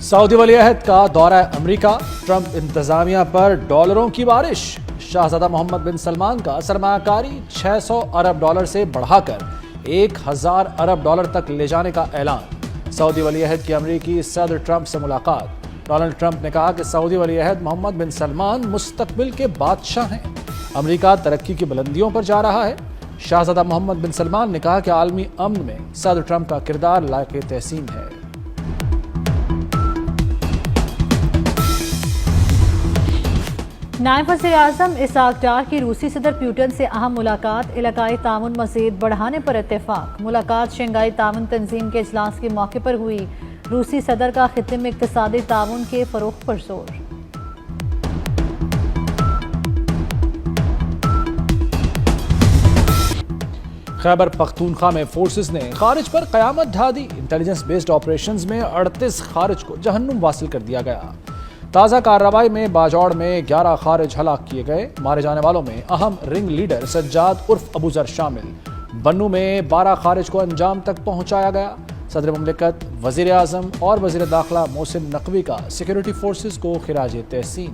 سعودی ولی عہد کا دورہ امریکہ، ٹرمپ انتظامیہ پر ڈالروں کی بارش۔ شہزادہ محمد بن سلمان کا سرمایہ کاری $600 ارب سے بڑھا کر $1000 ارب تک لے جانے کا اعلان۔ سعودی ولی عہد کی امریکی صدر ٹرمپ سے ملاقات۔ ڈونلڈ ٹرمپ نے کہا کہ سعودی ولی عہد محمد بن سلمان مستقبل کے بادشاہ ہیں۔ امریکہ ترقی کی بلندیوں پر جا رہا ہے۔ شہزادہ محمد بن سلمان نے کہا کہ عالمی امن میں صدر ٹرمپ کا کردار لائق تحسین ہے۔ نائب وزیر اعظم اسحاق ڈار کی روسی صدر پیوٹن سے اہم ملاقات، علاقائی تعاون مزید بڑھانے پر اتفاق۔ ملاقات شنگھائی تعاون تنظیم کے اجلاس کے موقع پر ہوئی۔ روسی صدر کا خطے میں اقتصادی تعاون کے فروغ پر زور۔ خیبر پختونخوا میں فورسز نے خارج پر قیامت ڈھا دی۔ انٹیلیجنس بیسڈ آپریشنز میں 38 خارج کو جہنم واصل کر دیا گیا۔ تازہ کارروائی میں باجوڑ میں 11 خارج ہلاک کیے گئے۔ مارے جانے والوں میں اہم رنگ لیڈر سجاد عرف ابو ذر شامل۔ بنو میں 12 خارج کو انجام تک پہنچایا گیا۔ صدر مملکت، وزیر اعظم اور وزیر داخلہ محسن نقوی کا سیکورٹی فورسز کو خراج تحسین۔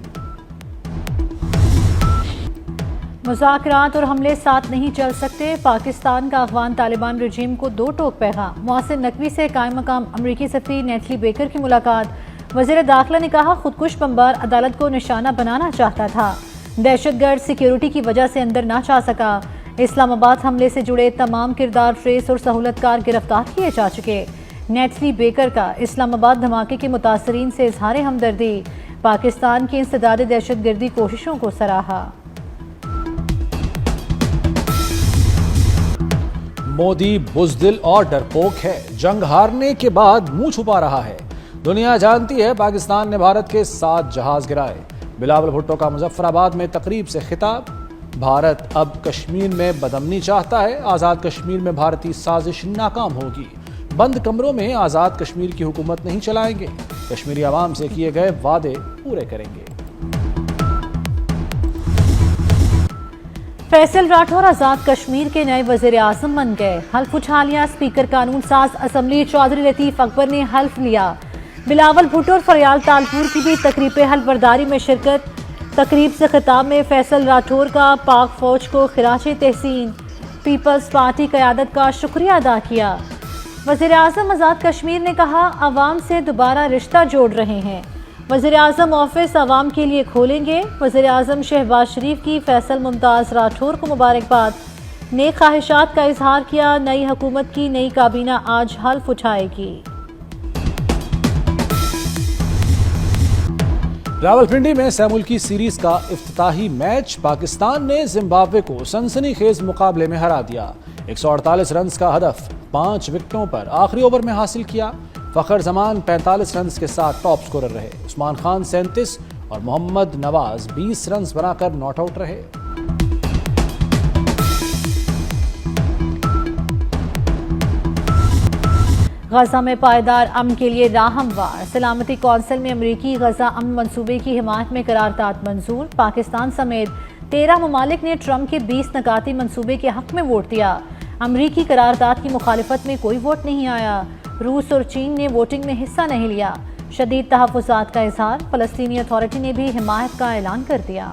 مذاکرات اور حملے ساتھ نہیں چل سکتے، پاکستان کا افغان طالبان رجیم کو دو ٹوک پیغام۔ محسن نقوی سے قائم مقام امریکی سفیر نیتلی بیکر کی ملاقات۔ وزیر داخلہ نے کہا خودکش بمبار عدالت کو نشانہ بنانا چاہتا تھا، دہشت گرد سیکیورٹی کی وجہ سے اندر نہ جا سکا۔ اسلام آباد حملے سے جڑے تمام کردار ٹریس اور سہولت کار گرفتار کیے جا چکے۔ نیتلی بیکر کا اسلام آباد دھماکے کے متاثرین سے اظہار ہمدردی، پاکستان کی انسداد دہشت گردی کوششوں کو سراہا۔ مودی بزدل اور ڈرپوک ہے، جنگ ہارنے کے بعد منہ چھپا رہا ہے۔ دنیا جانتی ہے پاکستان نے بھارت کے 7 جہاز گرائے۔ بلاول بھٹو کا مظفر آباد میں تقریب سے خطاب۔ بھارت اب کشمیر میں بدامنی چاہتا ہے، آزاد کشمیر میں بھارتی سازش ناکام ہوگی۔ بند کمروں میں آزاد کشمیر کی حکومت نہیں چلائیں گے، کشمیری عوام سے کیے گئے وعدے پورے کریں گے۔ فیصل راٹھور آزاد کشمیر کے نئے وزیر اعظم بن گئے۔ حلف اٹھا لیا، اسپیکر قانون ساز اسمبلی چودھری لطیف اکبر نے حلف لیا۔ بلاول بھٹو اور فریال تالپور کی بھی تقریب حلف برداری میں شرکت۔ تقریب سے خطاب میں فیصل راٹھور کا پاک فوج کو خراج تحسین، پیپلز پارٹی قیادت کا شکریہ ادا کیا۔ وزیر اعظم آزاد کشمیر نے کہا عوام سے دوبارہ رشتہ جوڑ رہے ہیں، وزیر اعظم آفس عوام کے لیے کھولیں گے۔ وزیر اعظم شہباز شریف کی فیصل ممتاز راٹھور کو مبارکباد، نیک خواہشات کا اظہار کیا۔ نئی حکومت کی نئی کابینہ آج حلف اٹھائے گی۔ راولپنڈی میں سہ ملکی سیریز کا افتتاحی میچ، پاکستان نے زمبابوے کو سنسنی خیز مقابلے میں ہرا دیا۔ 148 رنز کا ہدف 5 وکٹوں پر آخری اوور میں حاصل کیا۔ فخر زمان 45 رنز کے ساتھ ٹاپ سکورر رہے۔ عثمان خان 37 اور محمد نواز 20 رنز بنا کر ناٹ آؤٹ رہے۔ غزہ میں پائیدار امن کے لیے راہ ہموار، سلامتی کونسل میں امریکی غزہ امن منصوبے کی حمایت میں قرارداد منظور۔ پاکستان سمیت 13 ممالک نے ٹرمپ کے 20 نکاتی منصوبے کے حق میں ووٹ دیا۔ امریکی قرارداد کی مخالفت میں کوئی ووٹ نہیں آیا۔ روس اور چین نے ووٹنگ میں حصہ نہیں لیا۔ شدید تحفظات کا اظہار، فلسطینی اتھارٹی نے بھی حمایت کا اعلان کر دیا۔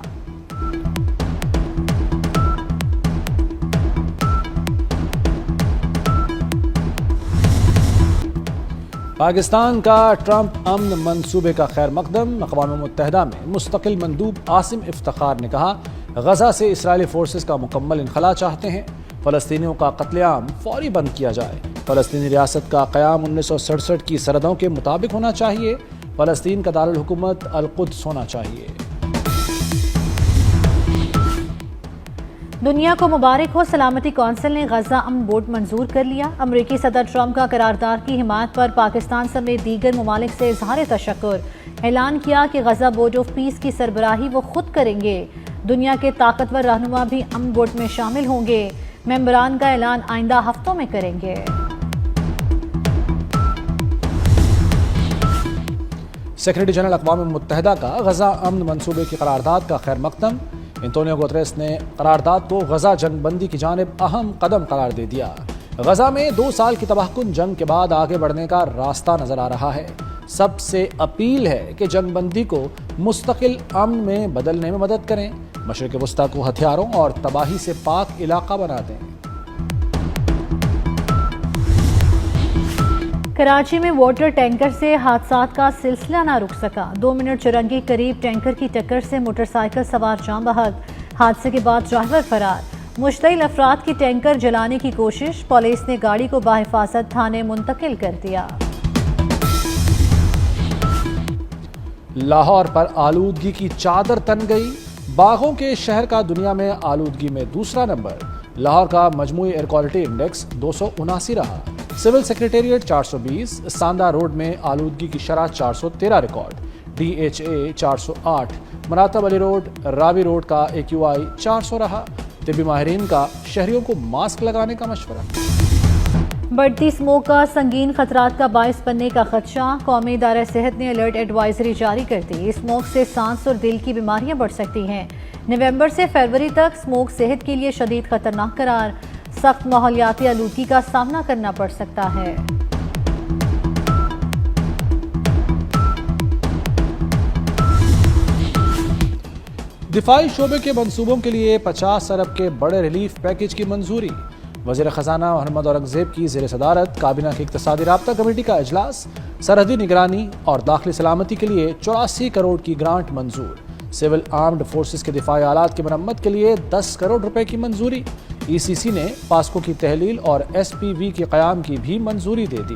پاکستان کا ٹرمپ امن منصوبے کا خیر مقدم۔ اقوام متحدہ میں مستقل مندوب عاصم افتخار نے کہا غزہ سے اسرائیلی فورسز کا مکمل انخلاء چاہتے ہیں، فلسطینیوں کا قتل عام فوری بند کیا جائے۔ فلسطینی ریاست کا قیام 1967 کی سرحدوں کے مطابق ہونا چاہیے، فلسطین کا دارالحکومت القدس ہونا چاہیے۔ دنیا کو مبارک ہو، سلامتی کونسل نے غزہ امن بورڈ منظور کر لیا۔ امریکی صدر ٹرمپ کا قرارداد کی حمایت پر پاکستان سمیت دیگر ممالک سے اظہار تشکر۔ اعلان کیا کہ غزہ بورڈ آف پیس کی سربراہی وہ خود کریں گے۔ دنیا کے طاقتور رہنما بھی امن بورڈ میں شامل ہوں گے۔ ممبران کا اعلان آئندہ ہفتوں میں کریں گے۔ سیکرٹری جنرل اقوام متحدہ کا غزہ امن منصوبے کی قرارداد کا خیر مقدم۔ انتونیو گوتریس نے قرارداد کو غزہ جنگ بندی کی جانب اہم قدم قرار دے دیا۔ غزہ میں 2 سال کی تباہ کن جنگ کے بعد آگے بڑھنے کا راستہ نظر آ رہا ہے۔ سب سے اپیل ہے کہ جنگ بندی کو مستقل امن میں بدلنے میں مدد کریں، مشرق وسطیٰ کو ہتھیاروں اور تباہی سے پاک علاقہ بنا دیں۔ کراچی میں واٹر ٹینکر سے حادثات کا سلسلہ نہ رک سکا، 2 منٹ چرنگی قریب ٹینکر کی ٹکر سے موٹر سائیکل سوار جاں بحق، حادثے کے بعد ڈرائیور فرار، مشتعل افراد کی ٹینکر جلانے کی کوشش، پولیس نے گاڑی کو بحفاظت تھانے منتقل کر دیا۔ لاہور پر آلودگی کی چادر تن گئی، باغوں کے شہر کا دنیا میں آلودگی میں دوسرا نمبر، لاہور کا مجموعی ایئر کوالٹی انڈیکس 279 رہا، سول سیکریٹریٹ 420، ساندہ روڈ میں آلودگی کی شرح 413 ریکارڈ، ڈی ایچ اے 408، مراتب علی روڈ راوی روڈ کا AQI 400 رہا، طبی ماہرین کا شہریوں کو ماسک لگانے کا مشورہ۔ بڑھتی اسموک کا سنگین خطرات کا باعث بننے کا خدشہ، قومی ادارہ صحت نے الرٹ ایڈوائزری جاری کر دی، اسموک سے سانس اور دل کی بیماریاں بڑھ سکتی ہیں، نومبر سے فروری تک اسموک صحت کے لیے شدید خطرناک قرار، سخت ماحولیاتی آلودگی کا سامنا کرنا پڑ سکتا ہے۔ دفاعی شعبے کے منصوبوں کے لیے 50 ارب کے بڑے ریلیف پیکج کی منظوری، وزیر خزانہ محمد اورنگزیب کی زیر صدارت کابینہ کی اقتصادی رابطہ کمیٹی کا اجلاس، سرحدی نگرانی اور داخلی سلامتی کے لیے 84 کروڑ کی گرانٹ منظور، سول آرمڈ فورسز کے دفاعی آلات کی مرمت کے لیے 10 کروڑ روپے کی منظوری، ECC نے پاسکو کی تحلیل اور SPV کے قیام کی بھی منظوری دے دی۔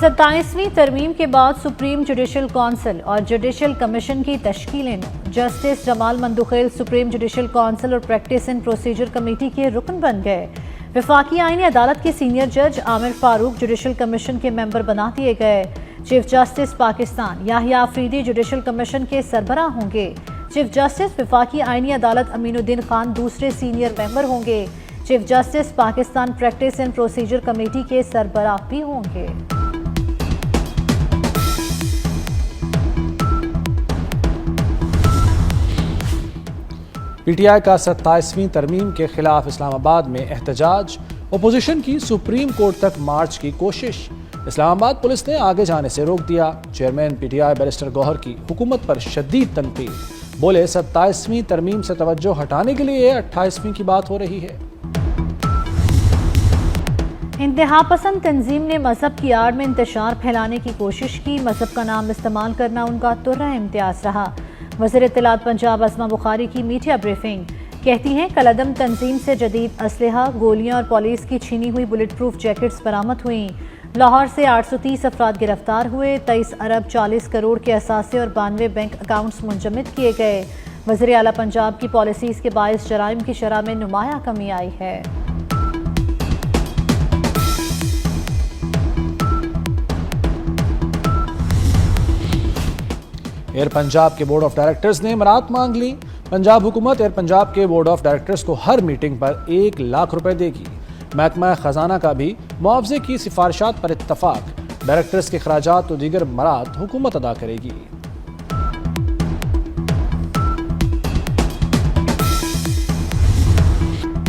27ویں ترمیم کے بعد سپریم جوڈیشل کونسل اور جوڈیشل کمیشن کی تشکیلیں، جسٹس جمال مندوخیل سپریم جوڈیشل کونسل اور پریکٹس اینڈ پروسیجر کمیٹی کے رکن بن گئے، وفاقی آئینی عدالت کے سینئر جج عامر فاروق جوڈیشل کمیشن کے ممبر بنا دیے گئے، چیف جسٹس پاکستان یحییٰ آفریدی جوڈیشل کمیشن کے سربراہ ہوں گے، چیف جسٹس وفاقی آئینی عدالت امین الدین خان دوسرے سینئر ممبر ہوں گے، chief justice Pakistan practice and procedure committee کے سربراہ بھی ہوں گے۔ پی ٹی آئی کا 27ویں ترمیم کے خلاف اسلام آباد میں احتجاج، اپوزیشن کی سپریم کورٹ تک مارچ کی کوشش، اسلام آباد پولیس نے آگے جانے سے روک دیا، chairman P T I barrister Gohar کی حکومت پر شدید تنقید، بولے 27ویں ترمیم سے توجہ ہٹانے کے لیے 28ویں کی بات ہو رہی ہے۔ انتہا پسند تنظیم نے مذہب کی آڑ میں انتشار پھیلانے کی کوشش کی، مذہب کا نام استعمال کرنا ان کا ترہ امتیاز رہا، وزیر اطلاعات پنجاب عظمہ بخاری کی میڈیا بریفنگ، کہتی ہیں کالعدم تنظیم سے جدید اسلحہ، گولیاں اور پولیس کی چھینی ہوئی بلٹ پروف جیکٹس برآمد ہوئیں، لاہور سے 830 افراد گرفتار ہوئے، 23 ارب 40 کروڑ کے اثاثے اور 92 بینک اکاؤنٹس منجمد کیے گئے، وزیر اعلیٰ پنجاب کی پالیسیز کے باعث جرائم کی شرح میں نمایاں کمی آئی ہے۔ ایئر پنجاب کے بورڈ آف ڈائریکٹرز نے امانت مانگ لی، پنجاب حکومت ایئر پنجاب کے بورڈ آف ڈائریکٹرز کو ہر میٹنگ پر 1 لاکھ روپے دے گی، محکمہ خزانہ کا بھی معاوضے کی سفارشات پر اتفاق، ڈائریکٹرز کے اخراجات و دیگر امورات حکومت ادا کرے گی۔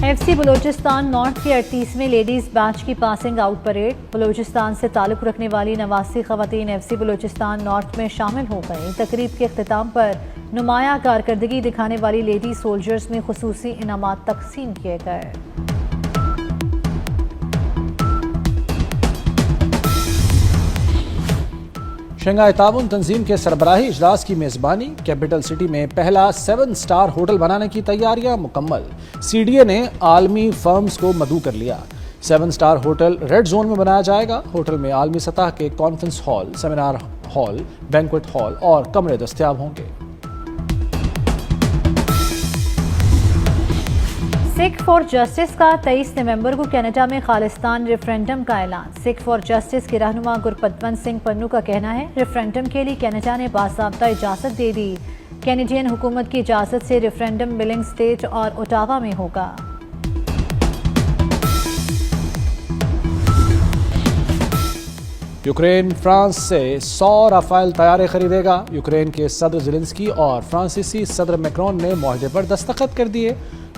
FC بلوچستان نارتھ کے 38ویں لیڈیز بیچ کی پاسنگ آؤٹ پریڈ، بلوچستان سے تعلق رکھنے والی 89 خواتین FC بلوچستان نارتھ میں شامل ہو گئیں، تقریب کے اختتام پر نمایاں کارکردگی دکھانے والی لیڈی سولجرز میں خصوصی انعامات تقسیم کیے گئے۔ شنگھائی تعاون تنظیم کے سربراہی اجلاس کی میزبانی، کیپٹل سٹی میں پہلا 7 سٹار ہوٹل بنانے کی تیاریاں مکمل، CDA نے عالمی فرمز کو مدعو کر لیا، 7 سٹار ہوٹل ریڈ زون میں بنایا جائے گا، ہوٹل میں عالمی سطح کے conference hall, seminar hall, banquet hall اور کمرے دستیاب ہوں گے۔ سکھ فار جسٹس کا 23 نومبر کو کینیڈا میں خالصتان ریفرینڈم کا اعلان، سکھ فار جسٹس کے رہنما گرپتونت سنگھ پنو کا کہنا ہے ریفرینڈم کے لیے کینیڈا نے باضابطہ اجازت دے دی، کینیڈین حکومت کی اجازت سے ریفرینڈم بلنگ اسٹیٹ اور اوٹاوا میں ہوگا۔ یوکرین فرانس سے 100 رافیل طیارے خریدے گا، یوکرین کے صدر زیلنسکی اور فرانسیسی صدر میکرون نے معاہدے پر دستخط کر دیے،